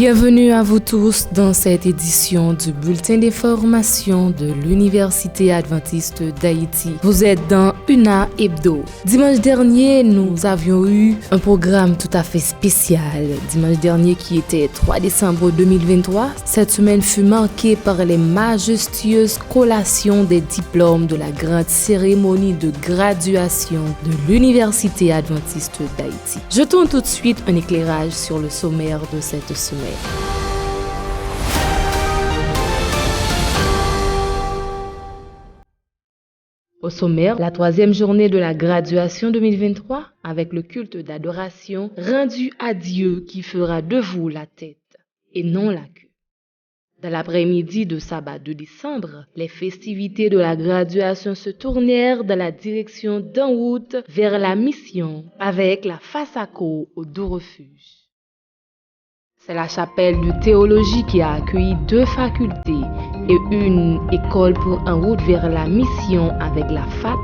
Bienvenue à vous tous dans cette édition du bulletin d'information de l'Université adventiste d'Haïti. Vous êtes dans UNA Hebdo. Dimanche dernier, nous avions eu un programme tout à fait spécial. Dimanche dernier qui était 3 décembre 2023. Cette semaine fut marquée par les majestueuses collations des diplômes de la grande cérémonie de graduation de l'Université adventiste d'Haïti. Jetons tout de suite un éclairage sur le sommaire de cette semaine. Au sommaire, la 3e journée de la graduation 2023 avec le culte d'adoration rendu à Dieu qui fera de vous la tête et non la queue. Dans l'après-midi de sabbat de décembre, les festivités de la graduation se tournèrent dans la direction d'en route vers la mission avec la face à côte au doux refuge. C'est la chapelle de théologie qui a accueilli 2 facultés et une école pour en route vers la mission avec la FAT,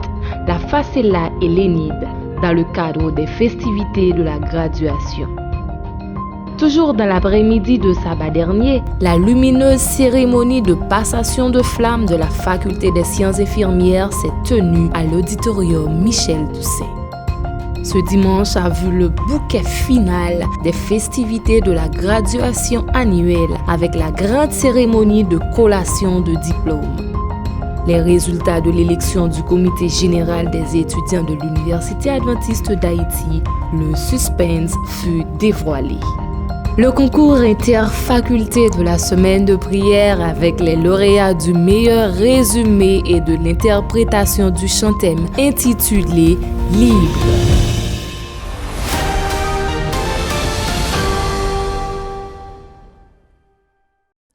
la Facella et l'ENID dans le cadre des festivités de la graduation. Toujours dans l'après-midi de sabbat dernier, la lumineuse cérémonie de passation de flammes de la faculté des sciences infirmières s'est tenue à l'auditorium Michel Doucet. Ce dimanche a vu le bouquet final des festivités de la graduation annuelle avec la grande cérémonie de collation de diplômes. Les résultats de l'élection du comité général des étudiants de l'Université adventiste d'Haïti, le suspense fut dévoilé. Le concours interfaculté de la semaine de prière avec les lauréats du meilleur résumé et de l'interprétation du chant-thème intitulé « Libre ».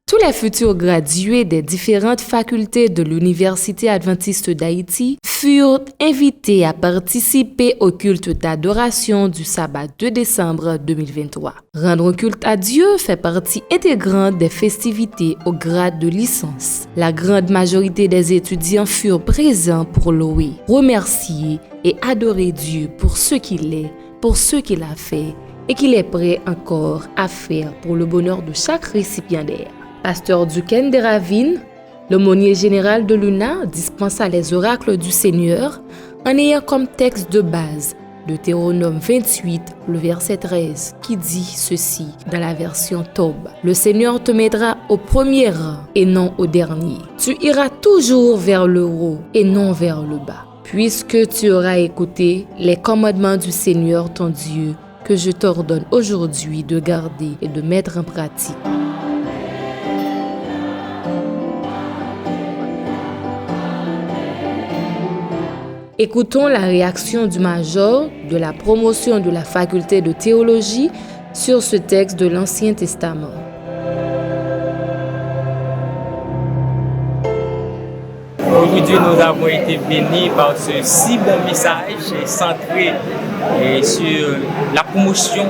Tous les futurs gradués des différentes facultés de l'Université adventiste d'Haïti furent invités à participer au culte d'adoration du sabbat 2 décembre 2023. Rendre culte à Dieu fait partie intégrante des festivités au grade de licence. La grande majorité des étudiants furent présents pour louer, remercier et adorer Dieu pour ce qu'il est, pour ce qu'il a fait et qu'il est prêt encore à faire pour le bonheur de chaque récipiendaire. Pasteur Duquesne des Ravines, l'aumônier général de l'UNA, dispensa les oracles du Seigneur en ayant comme texte de base Deutéronome 28, le verset 13, qui dit ceci dans la version Tob. Le Seigneur te mettra au premier rang et non au dernier. Tu iras toujours vers le haut et non vers le bas, puisque tu auras écouté les commandements du Seigneur ton Dieu que je t'ordonne aujourd'hui de garder et de mettre en pratique. Écoutons la réaction du major de la promotion de la faculté de théologie sur ce texte de l'Ancien Testament. Aujourd'hui, nous avons été bénis par ce si bon message centré sur la promotion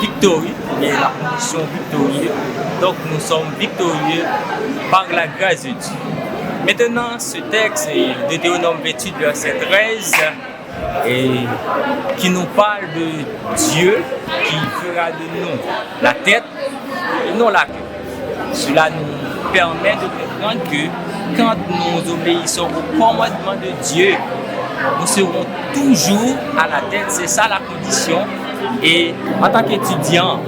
victorieuse et la promotion victorieuse. Donc, nous sommes victorieux par la grâce de Dieu. Maintenant, ce texte, Deutéronome 28, verset 13, qui nous parle de Dieu qui fera de nous la tête et non la queue. Cela nous permet de comprendre que quand nous obéissons au commandement de Dieu, nous serons toujours à la tête. C'est ça la condition. Et en tant qu'étudiants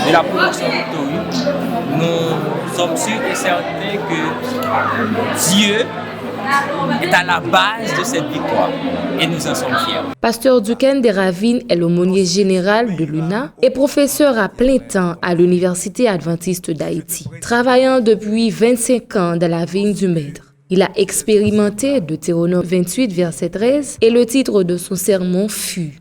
de la promotion victorieuse, nous sommes sûrs et certains que Dieu est à la base de cette victoire et nous en sommes fiers. Pasteur Duquesne des Ravines est l'aumônier général de l'UNA et professeur à plein temps à l'Université adventiste d'Haïti, travaillant depuis 25 ans dans la vigne du Maître. Il a expérimenté Deutéronome 28, verset 13 et le titre de son sermon fut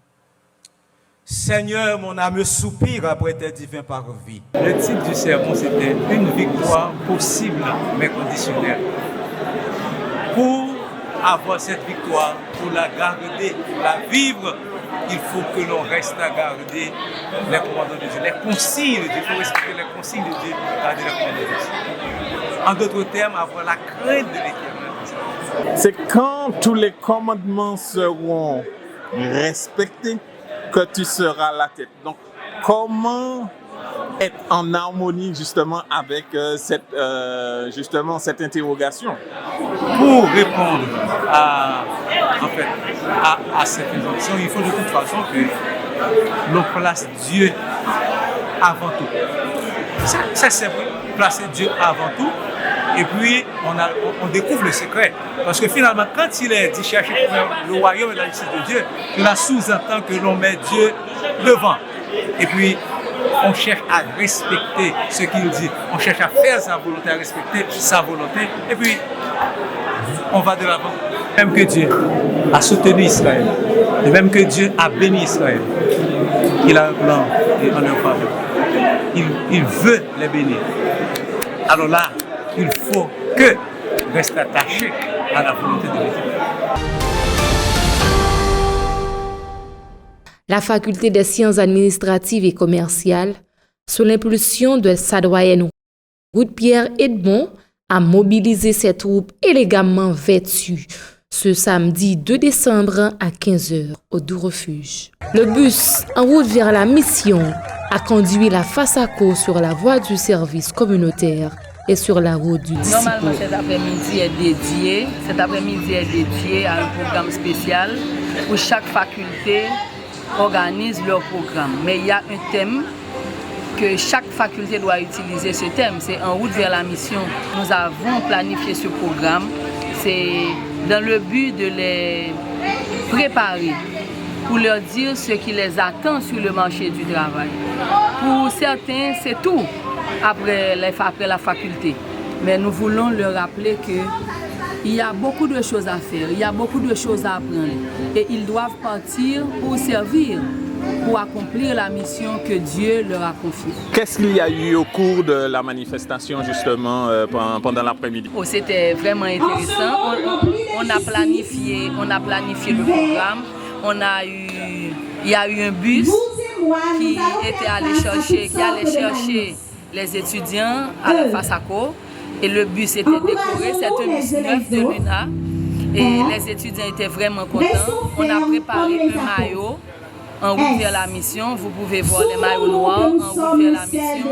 Seigneur, mon âme soupire après tes divins parvis. Le titre du sermon, c'était une victoire possible mais conditionnelle. Pour avoir cette victoire, pour la garder, pour la vivre, il faut que l'on reste à garder les commandements de Dieu, les consignes de Dieu. Il faut respecter les consignes de Dieu, garder les commandements de Dieu. En d'autres termes, avoir la crainte de l'Éternel. C'est quand tous les commandements seront respectés que tu seras la tête. Donc, comment être en harmonie justement avec cette interrogation? Pour répondre à cette injonction, il faut de toute façon que l'on place Dieu avant tout. C'est simple, placer Dieu avant tout. Et puis, on découvre le secret. Parce que finalement, quand il est dit chercher le royaume et la justice de Dieu, cela sous-entend que l'on met Dieu devant. Et puis, on cherche à respecter ce qu'il dit. On cherche à faire sa volonté, à respecter sa volonté. Et puis, on va de l'avant. Même que Dieu a soutenu Israël, et même que Dieu a béni Israël, il a un plan en leur faveur. Il veut les bénir. Alors là, il faut que reste attaché à la volonté de Dieu. La faculté des sciences administratives et commerciales, sous l'impulsion de sa doyenne Ruth Pierre Edmond, a mobilisé ses troupes élégamment vêtues ce samedi 2 décembre à 15h au Doux Refuge. Le bus en route vers la mission a conduit la FASACO sur la voie du service communautaire et sur la route du disciple. Normalement, cet après-midi est dédié à un programme spécial où chaque faculté organise leur programme. Mais il y a un thème que chaque faculté doit utiliser. Ce thème, c'est en route vers la mission. Nous avons planifié ce programme. C'est dans le but de les préparer pour leur dire ce qui les attend sur le marché du travail. Pour certains, c'est tout après la faculté. Mais nous voulons leur rappeler qu'il y a beaucoup de choses à faire, il y a beaucoup de choses à apprendre. Et ils doivent partir pour servir, pour accomplir la mission que Dieu leur a confiée. Qu'est-ce qu'il y a eu au cours de la manifestation justement pendant l'après-midi? Oh, c'était vraiment intéressant. On a planifié le programme. Il y a eu un bus qui allait chercher les étudiants à la FASACO. Et le bus était décoré, c'est un bus neuf de l'UNA. Et les étudiants étaient vraiment contents. On a préparé un maillot en route vers la mission. Vous pouvez voir les maillots noirs en route vers la mission.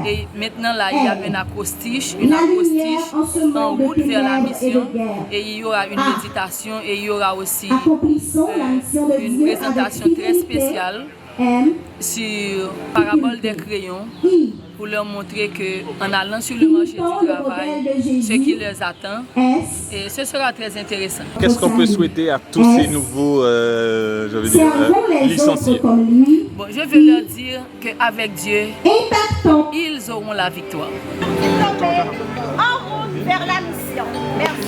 Et maintenant, là, il y a une acrostiche en route vers la mission. Et il y aura une méditation et il y aura aussi une présentation très spéciale sur parabole des crayons pour leur montrer qu'en allant sur le marché du travail, ce qui les attend, et ce sera très intéressant. Qu'est-ce qu'on peut souhaiter à tous ces nouveaux licenciés? Bon, je veux leur dire qu'avec Dieu, ils auront la victoire. En route vers la mission. Merci.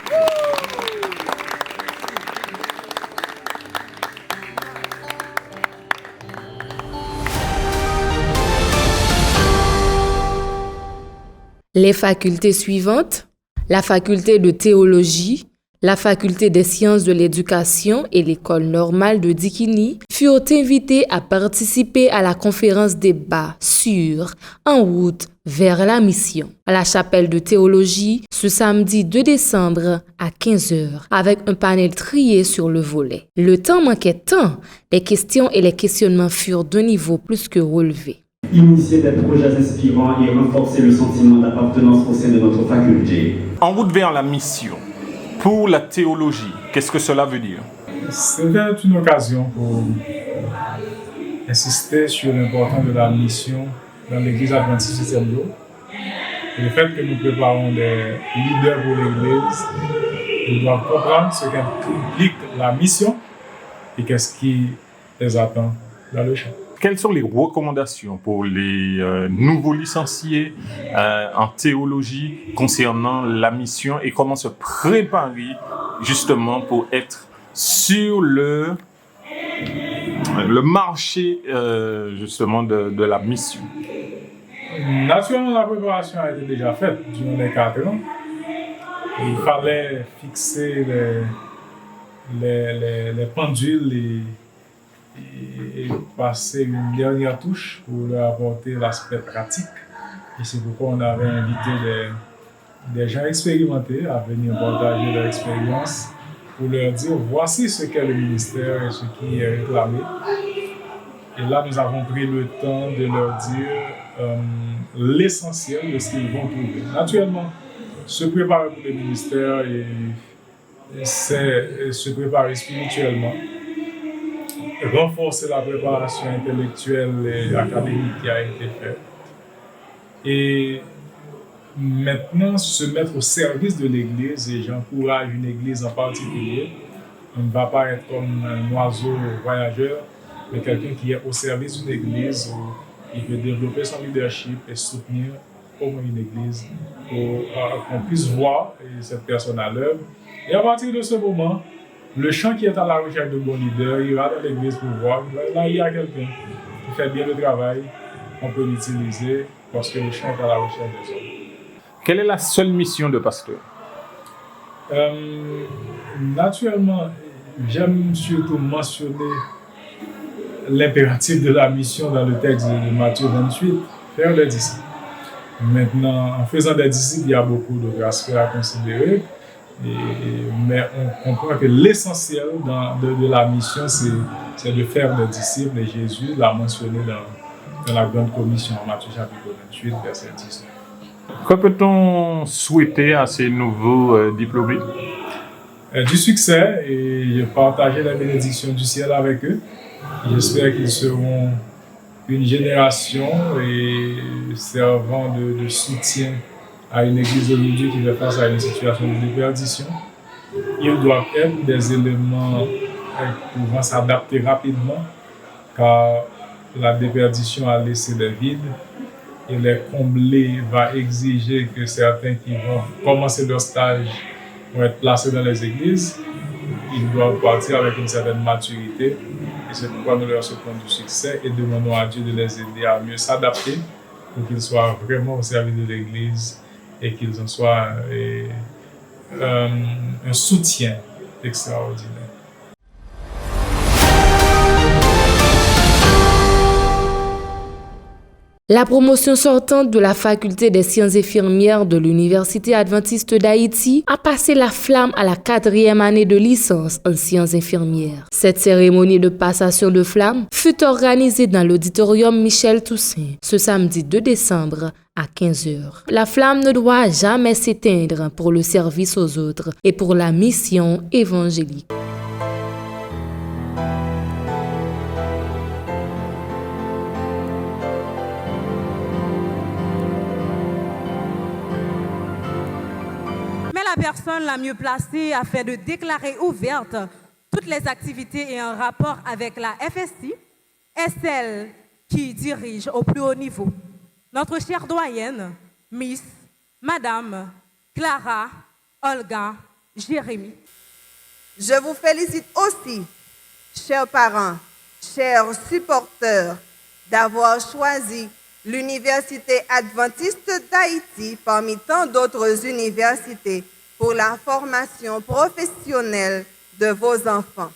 Les facultés suivantes, la faculté de théologie, la faculté des sciences de l'éducation et l'école normale de Dikini furent invitées à participer à la conférence débat sur En route vers la mission à la chapelle de théologie ce samedi 2 décembre à 15h avec un panel trié sur le volet. Le temps manquait tant, les questions et les questionnements furent d'un niveau plus que relevé. Initier des projets inspirants et renforcer le sentiment d'appartenance au sein de notre faculté. En route vers la mission, pour la théologie, qu'est-ce que cela veut dire? C'était une occasion pour insister sur l'importance de la mission dans l'Église adventiste du septième jour. Et le fait que nous préparons des leaders pour l'Église, ils doivent comprendre ce qu'implique la mission et qu'est-ce qui les attend dans le champ. Quelles sont les recommandations pour les nouveaux licenciés en théologie concernant la mission et comment se préparer justement pour être sur le marché justement de la mission? Naturellement, la préparation a été déjà faite durant les 4 ans. Il fallait fixer les pendules et passer une dernière touche pour leur apporter l'aspect pratique. Et c'est pourquoi on avait invité des gens expérimentés à venir partager leur expérience pour leur dire voici ce qu'est le ministère et ce qui est réclamé. Et là, nous avons pris le temps de leur dire l'essentiel de ce qu'ils vont trouver. Naturellement, se préparer pour le ministère c'est se préparer spirituellement, renforcer la préparation intellectuelle et académique qui a été faite. Et maintenant, se mettre au service de l'Église, et j'encourage une Église en particulier. On ne va pas être comme un oiseau voyageur, mais quelqu'un qui est au service d'une Église, qui veut développer son leadership et soutenir au moins une Église pour qu'on puisse voir cette personne à l'œuvre. Et à partir de ce moment, le champ qui est à la recherche de bons leaders ira dans l'Église pour voir. Là, il y a quelqu'un qui fait bien le travail, on peut l'utiliser parce que le champ est à la recherche des hommes. Quelle est la seule mission de pasteur? Naturellement, j'aime surtout mentionner l'impératif de la mission dans le texte de Matthieu 28, faire des disciples. Maintenant, en faisant des disciples, il y a beaucoup d'autres aspects à considérer, mais on comprend que l'essentiel de la mission, c'est de faire des disciples, et Jésus l'a mentionné dans la Grande Commission, en Matthieu chapitre 28, verset 19. Que peut-on souhaiter à ces nouveaux diplômés? Du succès, et je partageais la bénédiction du ciel avec eux. J'espère qu'ils seront une génération et servant de soutien à une église aujourd'hui qui fait face à une situation de déperdition. Ils doivent être des éléments pouvant s'adapter rapidement, car la déperdition a laissé des vides. Et les combler va exiger que certains qui vont commencer leur stage vont être placés dans les églises. Ils doivent partir avec une certaine maturité. Et c'est pourquoi nous leur souhaitons du succès et demandons à Dieu de les aider à mieux s'adapter pour qu'ils soient vraiment au service de l'Église et qu'ils en soient un soutien extraordinaire. La promotion sortante de la faculté des sciences infirmières de l'Université adventiste d'Haïti a passé la flamme à la 4e année de licence en sciences infirmières. Cette cérémonie de passation de flamme fut organisée dans l'auditorium Michel Toussaint ce samedi 2 décembre à 15h. La flamme ne doit jamais s'éteindre pour le service aux autres et pour la mission évangélique. La personne la mieux placée afin de déclarer ouvertes toutes les activités et en rapport avec la FSI est celle qui dirige au plus haut niveau. Notre chère doyenne, Miss, Madame, Clara, Olga, Jérémy. Je vous félicite aussi, chers parents, chers supporters, d'avoir choisi l'Université adventiste d'Haïti parmi tant d'autres universités pour la formation professionnelle de vos enfants.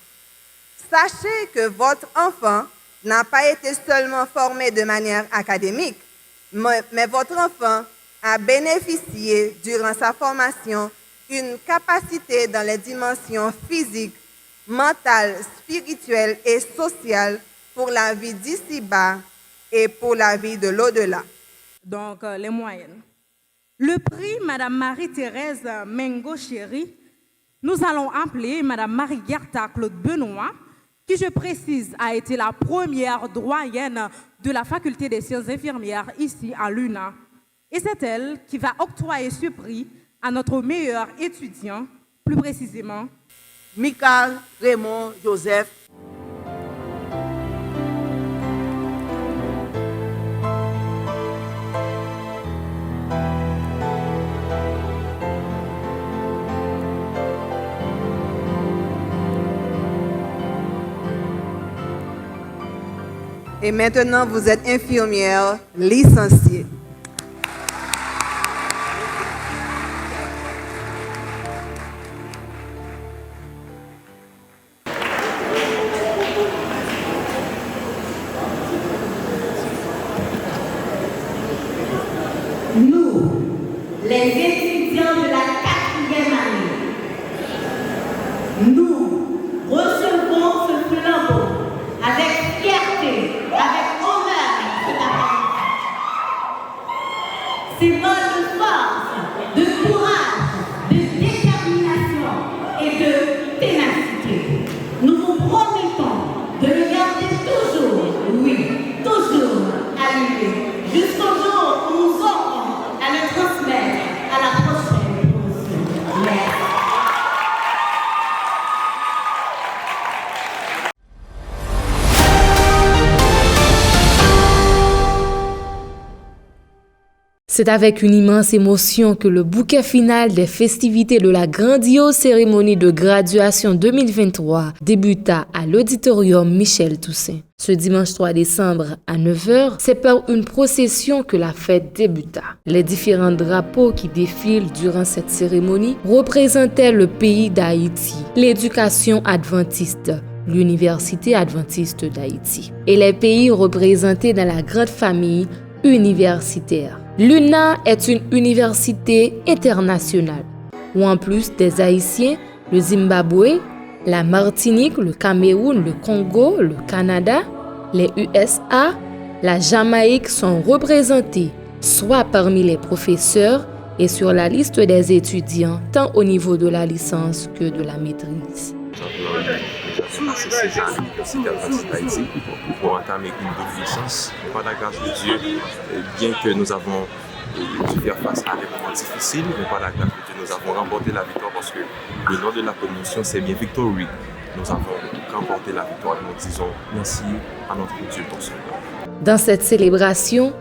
Sachez que votre enfant n'a pas été seulement formé de manière académique, mais votre enfant a bénéficié durant sa formation une capacité dans les dimensions physiques, mentales, spirituelles et sociales pour la vie d'ici-bas et pour la vie de l'au-delà. Donc, les moyennes. Le prix Madame Marie-Thérèse Mengo-Chéry, nous allons appeler Madame Marie-Gerta Claude Benoît, qui, je précise, a été la première doyenne de la faculté des sciences infirmières ici à l'UNA. Et c'est elle qui va octroyer ce prix à notre meilleur étudiant, plus précisément, Michael Raymond Joseph. Et maintenant, vous êtes infirmière licenciée. Nous, les étudiants de la 4e année, nous recevons ce flambeau avec fierté, avec honneur. symbole de force, de courage, de détermination et de ténacité. Nous vous promettons de le garder toujours, oui, toujours allumé, jusqu'au jour où nous aurons à le transmettre à la prochaine promotion. Merci. C'est avec une immense émotion que le bouquet final des festivités de la grandiose cérémonie de graduation 2023 débuta à l'auditorium Michel Toussaint. Ce dimanche 3 décembre à 9h, c'est par une procession que la fête débuta. Les différents drapeaux qui défilent durant cette cérémonie représentaient le pays d'Haïti, l'éducation adventiste, l'Université adventiste d'Haïti, et les pays représentés dans la grande famille universitaire. L'UNA est une université internationale où en plus des Haïtiens, le Zimbabwe, la Martinique, le Cameroun, le Congo, le Canada, les USA, la Jamaïque sont représentés, soit parmi les professeurs et sur la liste des étudiants, tant au niveau de la licence que de la maîtrise. Passer ces années à l'Université adventiste d'Haïti pour entamer une bonne licence. Par la grâce de Dieu, bien que nous avons dû faire face à des moments difficiles, mais par la grâce de Dieu, nous avons remporté la victoire parce que le nom de la promotion, c'est bien Victory. Nous avons remporté la victoire et nous disons merci à notre Dieu pour cela. Dans cette célébration,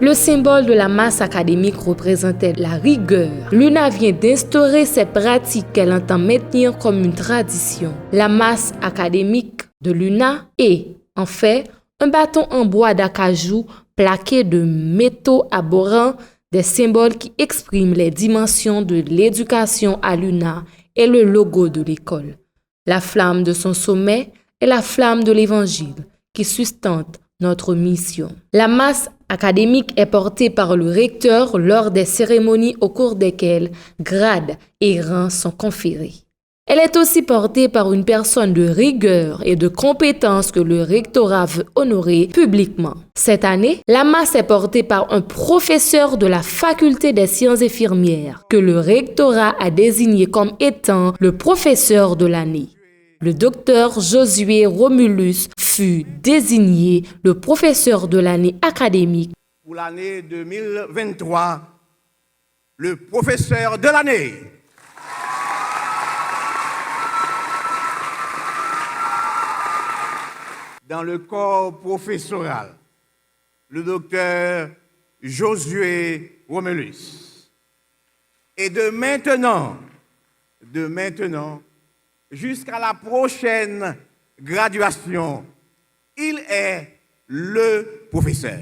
le symbole de la masse académique représentait la rigueur. L'UNA vient d'instaurer cette pratique qu'elle entend maintenir comme une tradition. La masse académique de l'UNA est, en fait, un bâton en bois d'acajou plaqué de métaux abhorrents, des symboles qui expriment les dimensions de l'éducation à l'UNA et le logo de l'école. La flamme de son sommet est la flamme de l'Évangile qui sustente notre mission. La masse académique est portée par le recteur lors des cérémonies au cours desquelles grades et rangs sont conférés. Elle est aussi portée par une personne de rigueur et de compétence que le rectorat veut honorer publiquement. Cette année, la masse est portée par un professeur de la faculté des sciences infirmières que le rectorat a désigné comme étant le professeur de l'année. Le docteur Josué Romulus fut désigné le professeur de l'année académique. Pour l'année 2023, le professeur de l'année. Dans le corps professoral, le docteur Josué Romulus. Et de maintenant, jusqu'à la prochaine graduation, il est le professeur.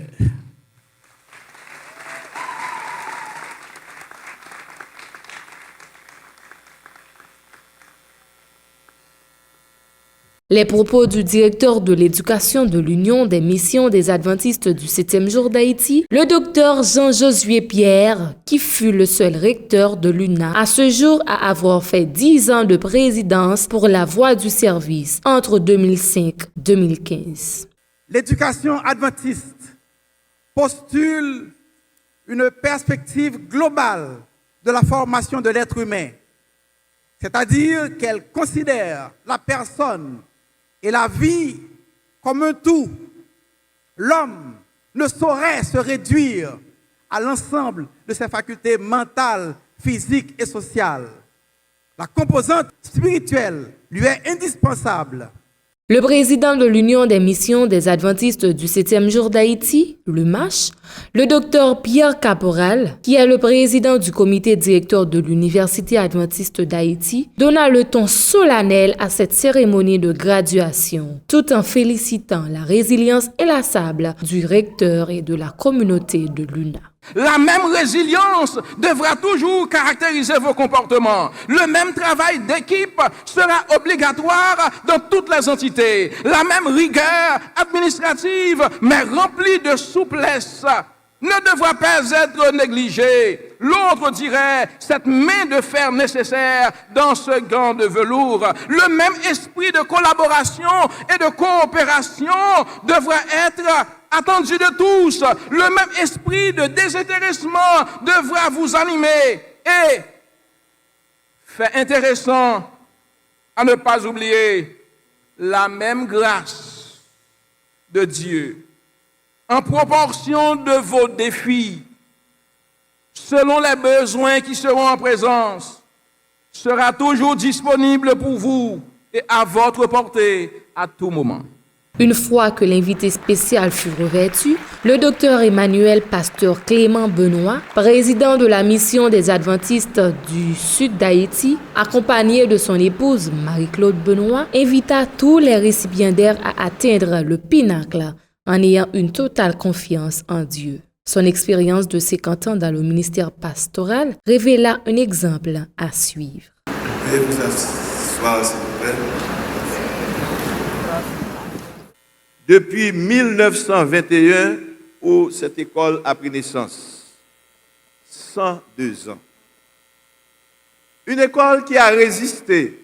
Les propos du directeur de l'éducation de l'Union des missions des adventistes du 7e jour d'Haïti, le docteur Jean-Josué Pierre, qui fut le seul recteur de l'UNA à ce jour à avoir fait 10 ans de présidence pour la voie du service entre 2005 et 2015. L'éducation adventiste postule une perspective globale de la formation de l'être humain, c'est-à-dire qu'elle considère la personne et la vie comme un tout. L'homme ne saurait se réduire à l'ensemble de ses facultés mentales, physiques et sociales. La composante spirituelle lui est indispensable. Le président de l'Union des missions des adventistes du 7e jour d'Haïti, l'UMACH, le docteur Pierre Caporal, qui est le président du comité directeur de l'Université adventiste d'Haïti, donna le ton solennel à cette cérémonie de graduation, tout en félicitant la résilience inlassable du recteur et de la communauté de l'UNA. La même résilience devra toujours caractériser vos comportements. Le même travail d'équipe sera obligatoire dans toutes les entités. La même rigueur administrative, mais remplie de souplesse, ne devra pas être négligée. L'autre dirait cette main de fer nécessaire dans ce gant de velours. Le même esprit de collaboration et de coopération devra être attendu de tous, le même esprit de désintéressement devra vous animer. Et, fait intéressant à ne pas oublier, la même grâce de Dieu, en proportion de vos défis, selon les besoins qui seront en présence, sera toujours disponible pour vous et à votre portée à tout moment. Une fois que l'invité spécial fut revêtu, le docteur Emmanuel Pasteur Clément Benoît, président de la mission des Adventistes du Sud d'Haïti, accompagné de son épouse Marie-Claude Benoît, invita tous les récipiendaires à atteindre le pinacle en ayant une totale confiance en Dieu. Son expérience de 50 ans dans le ministère pastoral révéla un exemple à suivre. Veuillez vous asseoir, s'il vous plaît. Depuis 1921, où cette école a pris naissance, 102 ans. Une école qui a résisté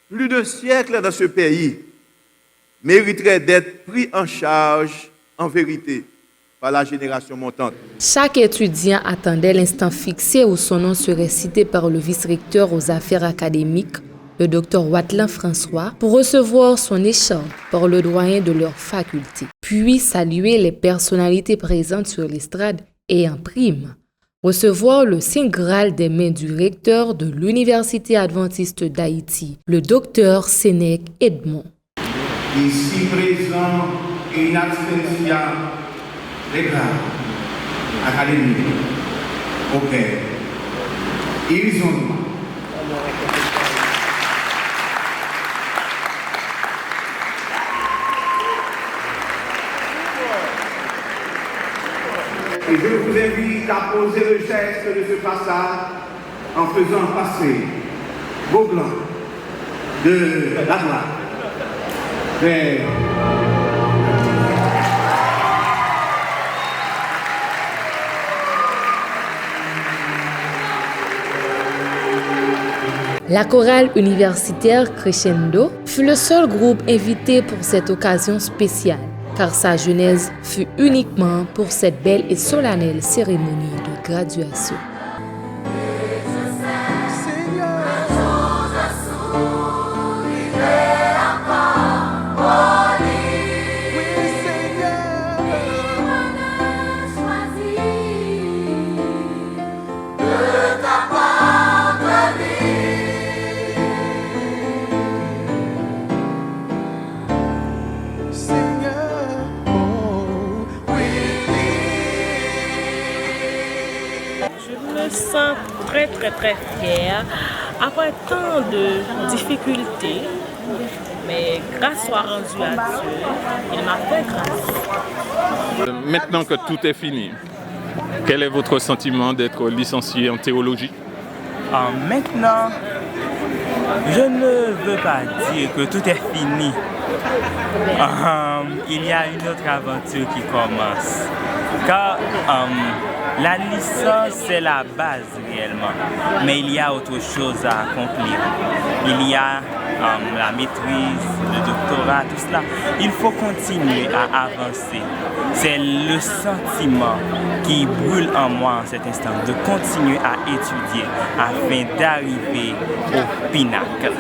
plus d'un siècle dans ce pays, mériterait d'être pris en charge en vérité par la génération montante. Chaque étudiant attendait l'instant fixé où son nom serait cité par le vice-recteur aux affaires académiques, le Dr Watlan François, pour recevoir son écharpe par le doyen de leur faculté, puis saluer les personnalités présentes sur l'estrade et en prime, recevoir le Saint Graal des mains du recteur de l'Université adventiste d'Haïti, le Dr Sénèque Edmond. Ici présent in absentia legal, académique, ok. Ils ont et je vous invite à poser le geste de ce passage en faisant passer vos glands de la gloire vers La chorale universitaire Crescendo fut le seul groupe invité pour cette occasion spéciale, car sa genèse fut uniquement pour cette belle et solennelle cérémonie de graduation. Très fière. Après tant de difficultés, mais grâce soit rendue à Dieu, il m'a fait grâce. Maintenant que tout est fini, quel est votre sentiment d'être licencié en théologie? Maintenant, je ne veux pas dire que tout est fini. Il y a une autre aventure qui commence. Car la licence, c'est la base réellement, mais il y a autre chose à accomplir. Il y a la maîtrise, le doctorat, tout cela. Il faut continuer à avancer. C'est le sentiment qui brûle en moi en cet instant, de continuer à étudier afin d'arriver au pinacle.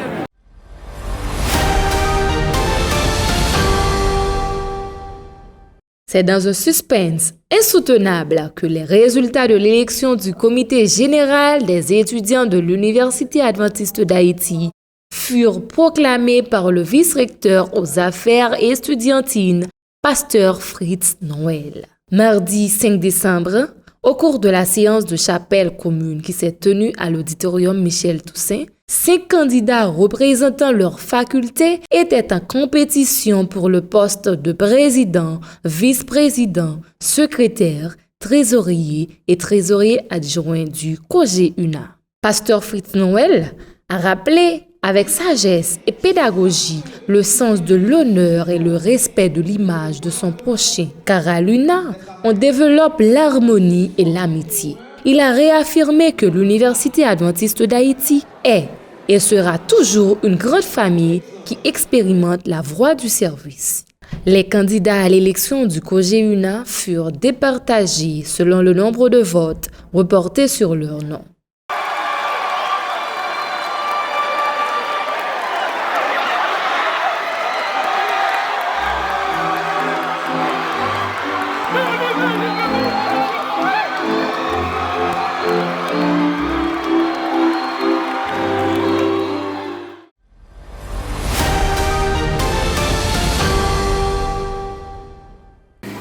C'est dans un suspense insoutenable que les résultats de l'élection du Comité général des étudiants de l'Université adventiste d'Haïti furent proclamés par le vice-recteur aux affaires estudiantines, Pasteur Fritz Noël. Mardi 5 décembre, au cours de la séance de chapelle commune qui s'est tenue à l'auditorium Michel Toussaint, 5 candidats représentant leur faculté étaient en compétition pour le poste de président, vice-président, secrétaire, trésorier et trésorier adjoint du COGEUNA. Pasteur Fritz Noël a rappelé avec sagesse et pédagogie le sens de l'honneur et le respect de l'image de son prochain, car à l'UNA, on développe l'harmonie et l'amitié. Il a réaffirmé que l'Université adventiste d'Haïti est et sera toujours une grande famille qui expérimente la voie du service. Les candidats à l'élection du COGEUNA furent départagés selon le nombre de votes reportés sur leur nom.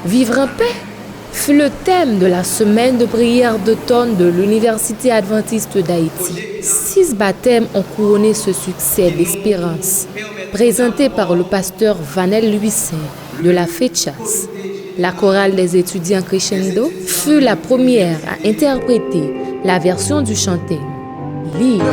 Vivre en paix fut le thème de la semaine de prière d'automne de l'Université adventiste d'Haïti. 6 baptêmes ont couronné ce succès d'espérance, présenté par le pasteur Vanel Luissin de la FECHAS. La chorale des étudiants Crescendo fut la première à interpréter la version du chanté Libre.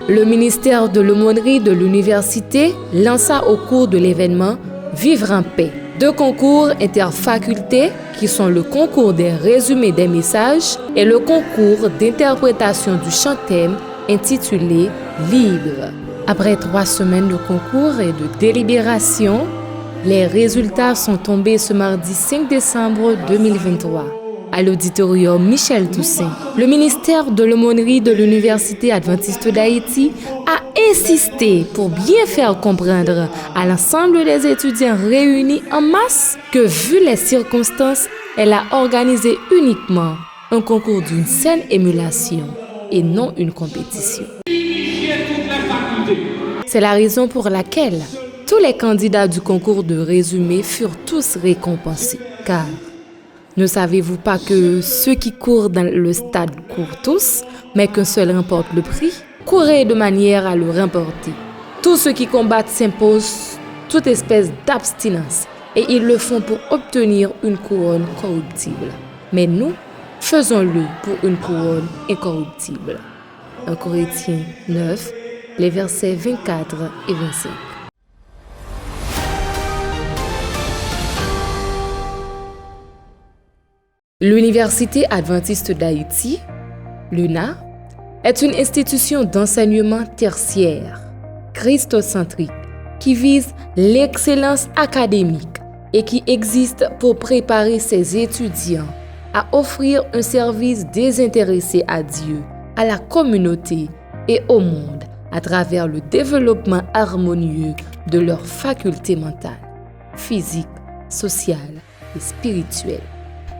Le ministère de l'aumônerie de l'université lança au cours de l'événement Vivre en paix 2 concours interfacultés qui sont le concours des résumés des messages et le concours d'interprétation du chant-thème intitulé Libre. Après 3 semaines de concours et de délibération, les résultats sont tombés ce mardi 5 décembre 2023. À l'auditorium Michel Toussaint, le ministère de l'aumônerie de l'Université adventiste d'Haïti a insisté pour bien faire comprendre à l'ensemble des étudiants réunis en masse que, vu les circonstances, elle a organisé uniquement un concours d'une saine émulation et non une compétition. C'est la raison pour laquelle tous les candidats du concours de résumé furent tous récompensés, car ne savez-vous pas que ceux qui courent dans le stade courent tous, mais qu'un seul remporte le prix? Courez de manière à le remporter. Tous ceux qui combattent s'imposent toute espèce d'abstinence, et ils le font pour obtenir une couronne corruptible. Mais nous, faisons-le pour une couronne incorruptible. 1 Corinthiens 9, les versets 24 et 25. L'Université adventiste d'Haïti, l'UNA, est une institution d'enseignement tertiaire, christocentrique, qui vise l'excellence académique et qui existe pour préparer ses étudiants à offrir un service désintéressé à Dieu, à la communauté et au monde à travers le développement harmonieux de leurs facultés mentales, physiques, sociales et spirituelles.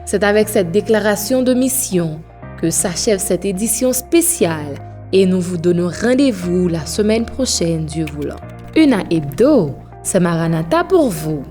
C'est avec cette déclaration de mission que s'achève cette édition spéciale et nous vous donnons rendez-vous la semaine prochaine, Dieu voulant. UNA Hebdo, c'est Maranatha pour vous.